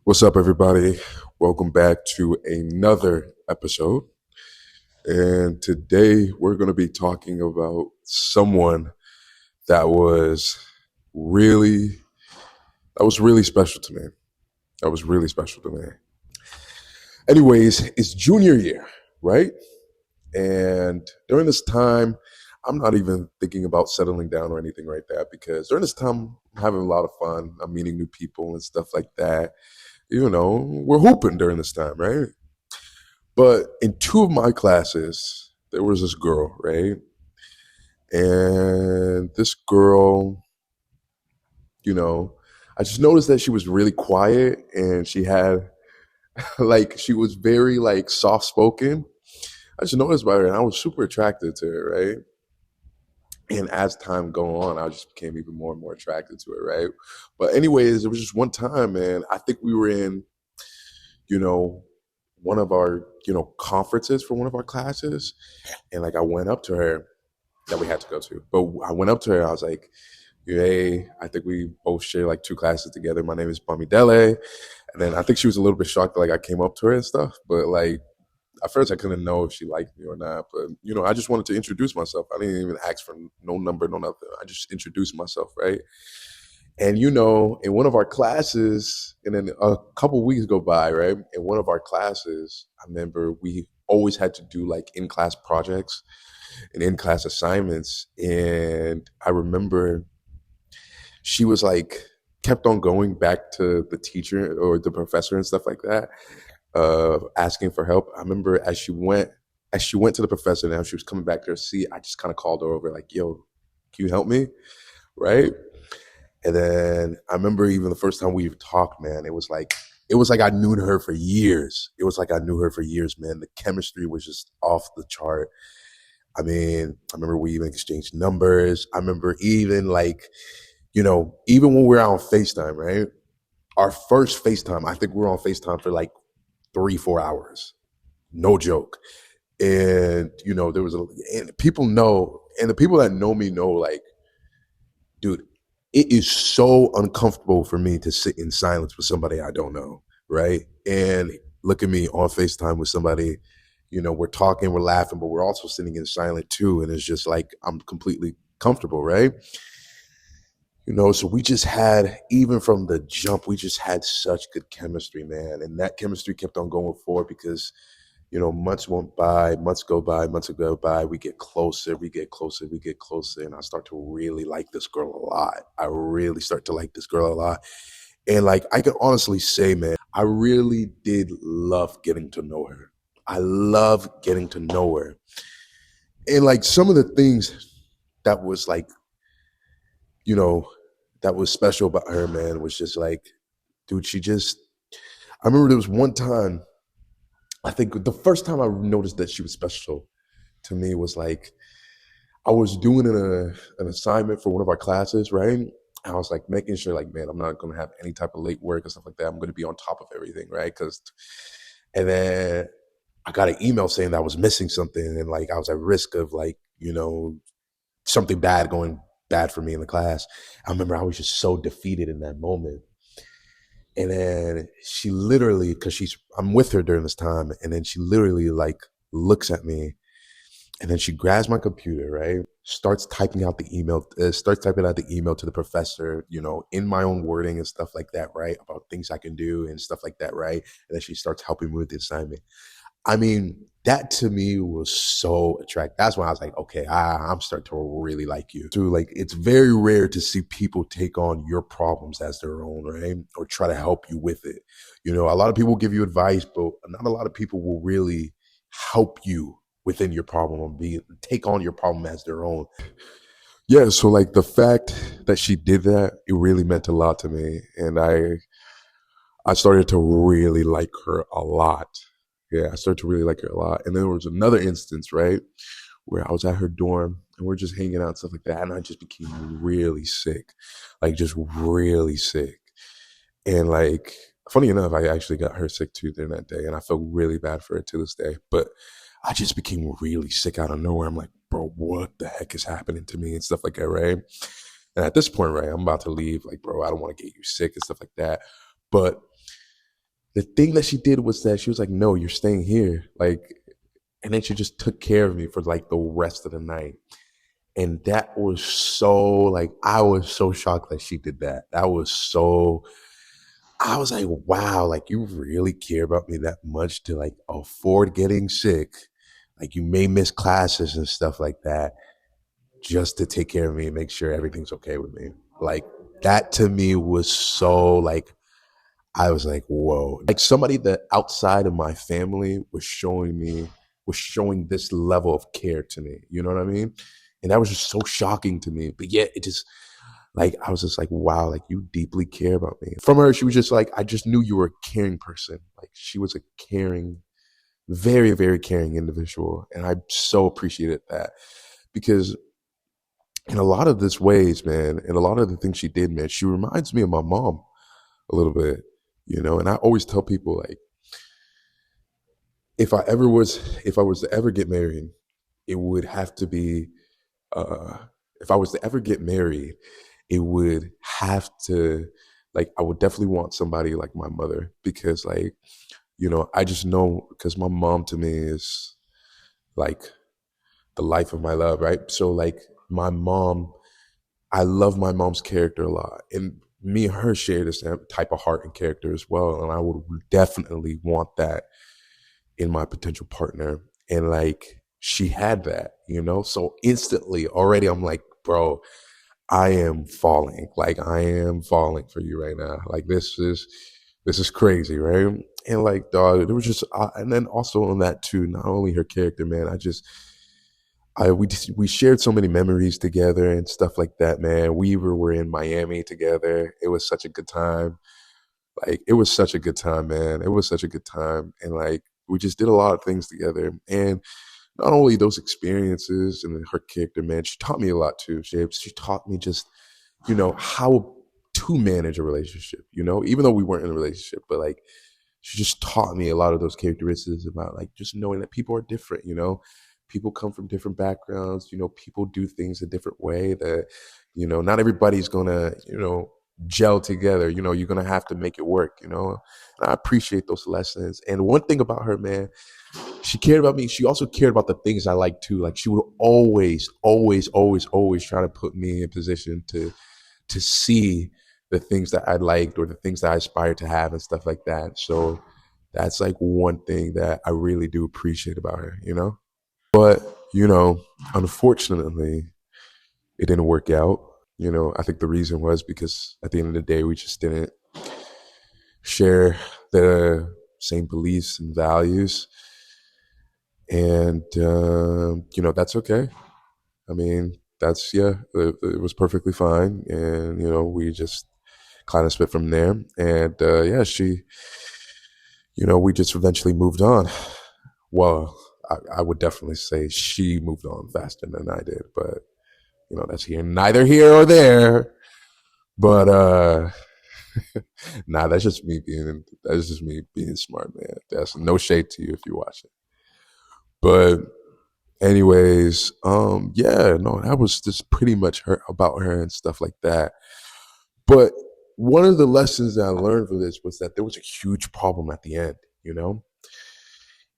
What's up, everybody? Welcome back to another episode. And today we're going to be talking about someone that was really really special to me. That was really special to me. Anyways, it's junior year, right? And during this time, I'm not even thinking about settling down or anything like that because during this time, I'm having a lot of fun. I'm meeting new people and stuff like that. We're hooping during this time, right? But in two of my classes, there was this girl, right? And this girl, you know, I just noticed that she was really quiet and she had she was very soft spoken. I just noticed about her and I was super attracted to her, right? And as time go on, I just became even more and more attracted to her, right? But anyways, it was just one time, man. I think we were in, you know, one of our, conferences for one of our classes. And I went up to her that we had to go to. But I went up to her. I was like, "Hey, I think we both share two classes together. My name is Bamidele." And then I think she was a little bit shocked that I came up to her and stuff. But at first I couldn't know if she liked me or not. But I just wanted to introduce myself. I didn't even ask for no number, no nothing. I just introduced myself, right? And in one of our classes, and then a couple weeks go by, right? In one of our classes, I remember we always had to do in class projects and in class assignments. And I remember she was kept on going back to the teacher or the professor and stuff like that, asking for help. I remember as she went to the professor, now she was coming back to her seat, I just kind of called her over, like, "Yo, can you help me?" Right? And then I remember even the first time we talked, man, it was like I knew her for years. It was like I knew her for years, man. The chemistry was just off the chart. I mean, I remember we even exchanged numbers. I remember even even when we were out on FaceTime, right? Our first FaceTime, I think we were on FaceTime for 3, 4 hours. No joke. And there was and people know, and the people that know me know, dude, it is so uncomfortable for me to sit in silence with somebody I don't know, right? And look at me on FaceTime with somebody, we're talking, we're laughing, but we're also sitting in silent too. And it's just I'm completely comfortable, right? So we just had, even from the jump, we just had such good chemistry, man. And that chemistry kept on going forward because, months went by, months go by, months go by. We get closer, we get closer, we get closer. And I start to really like this girl a lot. I really start to like this girl a lot. And I can honestly say, man, I really did love getting to know her. I love getting to know her. And some of the things that was you know, that was special about her, man, was just dude, I remember there was one time, I think the first time I noticed that she was special to me was I was doing an assignment for one of our classes, right? And I was making sure, man, I'm not going to have any type of late work and stuff like that. I'm going to be on top of everything, right? And then I got an email saying that I was missing something and I was at risk of something bad going bad for me in the class. I remember I was just so defeated in that moment. And then she literally, because I'm with her during this time, and then she literally looks at me, and then she grabs my computer, right? Starts typing out the email to the professor, in my own wording and stuff like that, right? About things I can do and stuff like that, right? And then she starts helping me with the assignment. I mean, that to me was so attractive. That's when I was like, okay, I'm starting to really like you. So it's very rare to see people take on your problems as their own, right? Or try to help you with it. A lot of people give you advice, but not a lot of people will really help you within your problem or take on your problem as their own. Yeah, so the fact that she did that, it really meant a lot to me. And I started to really like her a lot. Yeah, I started to really like her a lot. And then there was another instance, right, where I was at her dorm and we're just hanging out and stuff like that. And I just became really sick, just really sick. And funny enough, I actually got her sick too during that day. And I felt really bad for her to this day. But I just became really sick out of nowhere. I'm like, bro, what the heck is happening to me and stuff like that, right? And at this point, right, I'm about to leave. Bro, I don't want to get you sick and stuff like that. But the thing that she did was that she was like, no, you're staying here. Like, and then she just took care of me for like the rest of the night. And that was so like, I was so shocked that she did that. That was so, I was like, wow, like you really care about me that much to like afford getting sick. Like you may miss classes and stuff like that just to take care of me and make sure everything's okay with me. Like that to me was so like, I was like, whoa. Like somebody that outside of my family was showing this level of care to me. You know what I mean? And that was just so shocking to me. But yet it just like I was just like, wow, like you deeply care about me. From her, she was just like, I just knew you were a caring person. Like she was a caring, very, very caring individual. And I so appreciated that. Because in a lot of this ways, man, and a lot of the things she did, man, she reminds me of my mom a little bit, you know. And I always tell people like, if I was to ever get married, it would have to be, uh, if I was to ever get married, it would have to, like, I would definitely want somebody like my mother because, like, you know, I just know because my mom to me is like the life of my love, right? So, like, my mom, I love my mom's character a lot. And me and her share the same type of heart and character as well. And I would definitely want that in my potential partner. And like she had that, you know? So instantly already I'm like, bro, I am falling. Like I am falling for you right now. Like this is crazy, right? And like dog, there was just and then also on that too, not only her character, man, we shared so many memories together and stuff like that, man. Were in Miami together. It was such a good time. Like it was such a good time, man. It was such a good time, and like we just did a lot of things together. And not only those experiences and her character, man, she taught me a lot too. She taught me just you know how to manage a relationship. You know, even though we weren't in a relationship, but like she just taught me a lot of those characteristics about like just knowing that people are different. You know, people come from different backgrounds. You know, people do things a different way. That you know, not everybody's gonna gel together. You know, you're gonna have to make it work. You know, and I appreciate those lessons. And one thing about her, man, she cared about me. She also cared about the things I like too. Like she would always try to put me in position to see the things that I liked or the things that I aspired to have and stuff like that. So that's like one thing that I really do appreciate about her, you know? But, you know, unfortunately, it didn't work out. You know, I think the reason was because at the end of the day, we just didn't share the same beliefs and values. And, you know, that's okay. I mean, that's, yeah, it was perfectly fine. And, you know, we just kind of split from there. And, yeah, you know, we just eventually moved on. Well, I would definitely say she moved on faster than I did, but you know, that's neither here or there. But nah, that's just me being smart, man. That's no shade to you if you watch it. But anyways, yeah, no, that was just pretty much her about her and stuff like that. But one of the lessons that I learned from this was that there was a huge problem at the end, you know?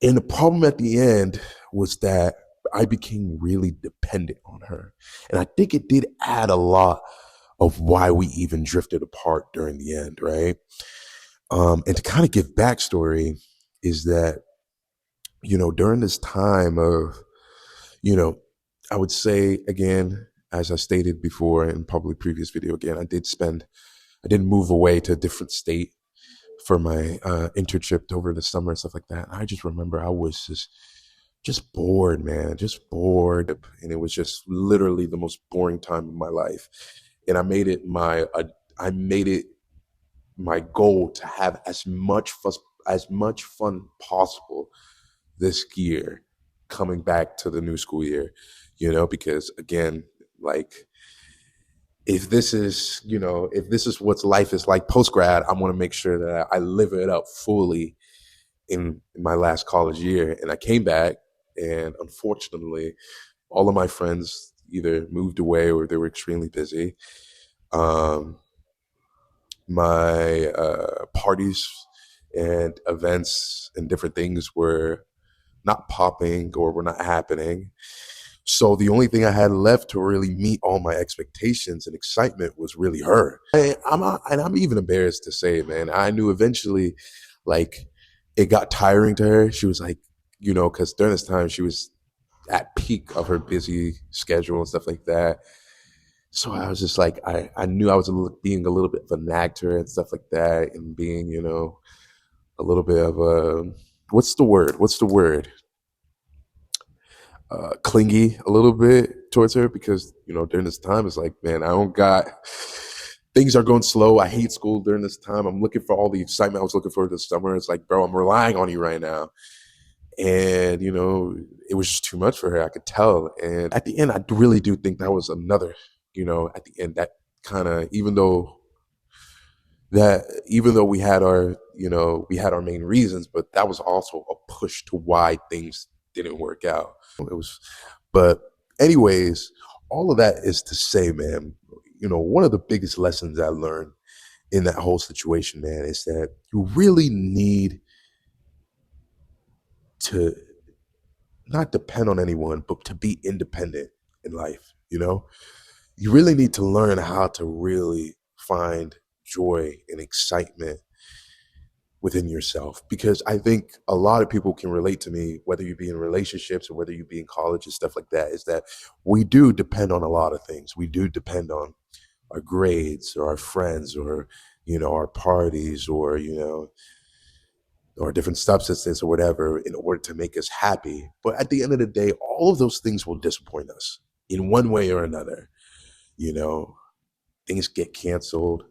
And the problem at the end was that I became really dependent on her. And I think it did add a lot of why we even drifted apart during the end, right? And to kind of give backstory is that, you know, during this time of, you know, I would say again, as I stated before in probably previous video again, I did move away to a different state for my internship over the summer and stuff like that. I just remember I was just bored, man, just bored, and it was just literally the most boring time of my life. And I made it my goal to have as much fun possible this year, coming back to the new school year, you know, because again, like if this is if this is what life is like post grad, I want to make sure that I live it up fully in my last college year. And I came back, and unfortunately, all of my friends either moved away or they were extremely busy. Um, my parties and events and different things were not popping or were not happening. So the only thing I had left to really meet all my expectations and excitement was really her. And I'm even embarrassed to say it, man. I knew eventually, like, it got tiring to her. She was like, because during this time she was at peak of her busy schedule and stuff like that. So I was just like, I knew I was being a little bit of a nag to her and stuff like that, and being, a little bit of a, what's the word? What's the word? Clingy a little bit towards her, because during this time it's like, man, I don't got, things are going slow. I hate school during this time. I'm looking for all the excitement I was looking for this summer. It's like, bro, I'm relying on you right now. And it was just too much for her. I could tell. And at the end, I really do think that was another, at the end, that kind of, even though we had our main reasons, but that was also a push to why things didn't work out. It was, but anyways, all of that is to say, man, one of the biggest lessons I learned in that whole situation, man, is that you really need to not depend on anyone, but to be independent in life. You really need to learn how to really find joy and excitement within yourself, because I think a lot of people can relate to me, whether you be in relationships or whether you be in college and stuff like that, is that we do depend on a lot of things. We do depend on our grades or our friends or our parties or or different substances or whatever in order to make us happy. But at the end of the day, all of those things will disappoint us in one way or another. You know, Things get canceled,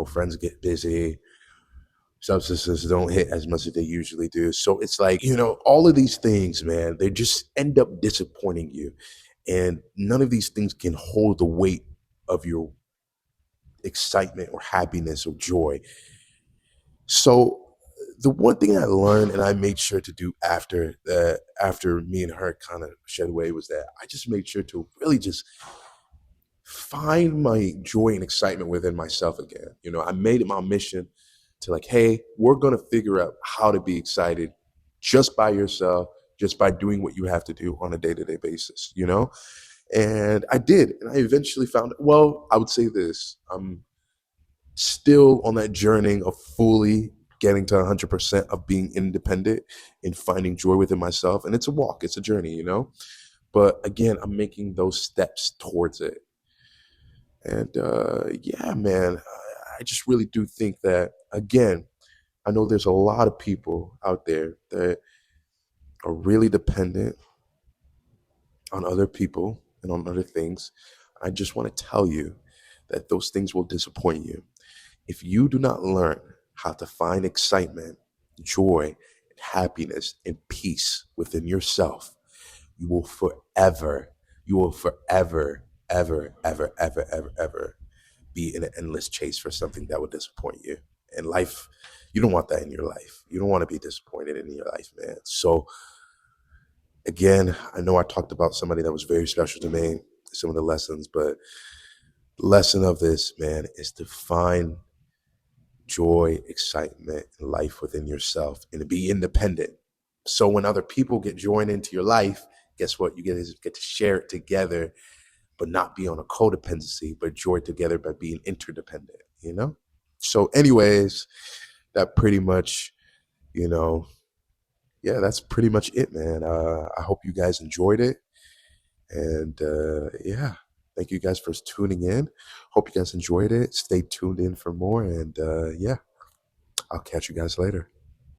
friends get busy, substances don't hit as much as they usually do. So it's like, all of these things, man, they just end up disappointing you. And none of these things can hold the weight of your excitement or happiness or joy. So the one thing I learned and I made sure to do after me and her kind of shed away, was that I just made sure to really just find my joy and excitement within myself again. I made it my mission to, like, hey, we're going to figure out how to be excited just by yourself, just by doing what you have to do on a day-to-day basis. And I did. And I eventually found, well, I would say this, I'm still on that journey of fully getting to 100% of being independent and finding joy within myself. And it's a walk, it's a journey. But again, I'm making those steps towards it. And yeah, man, I just really do think that, again, I know there's a lot of people out there that are really dependent on other people and on other things. I just want to tell you that those things will disappoint you. If you do not learn how to find excitement, joy, and happiness and peace within yourself, you will forever, ever, ever, ever, ever, ever be in an endless chase for something that would disappoint you. And life, you don't want that in your life. You don't want to be disappointed in your life, man. So again, I know I talked about somebody that was very special to me, some of the lessons, but the lesson of this, man, is to find joy, excitement, and life within yourself, and to be independent. So when other people get joined into your life, guess what? You get to share it together, but not be on a codependency, but joy together by being interdependent. So anyways, that pretty much, you know, yeah, that's pretty much it, man. I hope you guys enjoyed it. And yeah, thank you guys for tuning in. Hope you guys enjoyed it. Stay tuned in for more. And yeah, I'll catch you guys later.